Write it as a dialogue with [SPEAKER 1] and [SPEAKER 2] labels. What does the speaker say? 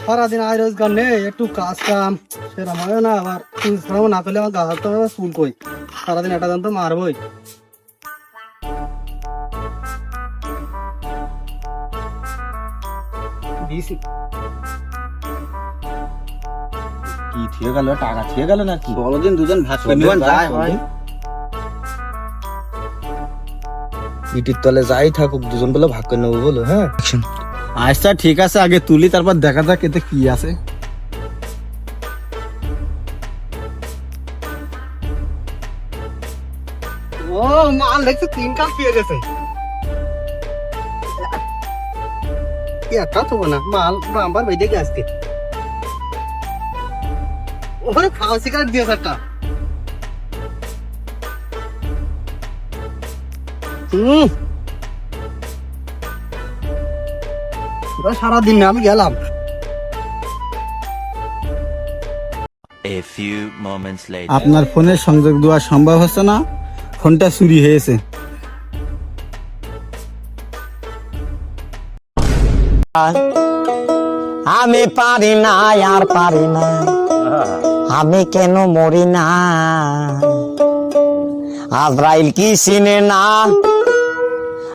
[SPEAKER 1] সারাদিন আয় রোজগার নেই, একটু কাজ কাম সেরকম হয় না। আবার না করলে আমার গাছ তো স্কুল কই, সারাদিন একটা দাম তো মারবই। দিছি
[SPEAKER 2] কি থিয়ে গেল, টাকা থিয়ে গেল নাকি?
[SPEAKER 3] বড়দিন দুজন ভাত করে
[SPEAKER 2] চলবে
[SPEAKER 3] নিবেন,
[SPEAKER 2] ভাই,
[SPEAKER 3] যায়
[SPEAKER 2] ভাই।
[SPEAKER 3] হয়।
[SPEAKER 2] ইটির তলে যাই থাকুক দুজন বলে ভাগ করে নেবো বলো। হ্যাঁ
[SPEAKER 3] আচ্ছা ঠিক আছে, আগে তুলি তারপর দেখা যাক এতে কি আছে।
[SPEAKER 1] ও মাল দেখছি 3 কাপ পেয়ে গেছে। একটা তো না মাল বাম্বার বেঁধে গেছে আজকে। ওরে খাওয়া সিগারেট দিয়েছে একটা। সারাদিন না আমি গেলাম।
[SPEAKER 4] A few moments later.
[SPEAKER 3] আপনার ফোনের সংযোগ দেওয়া সম্ভব হচ্ছে না, ফোনটা চুরি হয়েছে।
[SPEAKER 5] আমি পারি না আর পারি না, আমি কেন মরি না? আজরাইল কি চিনে না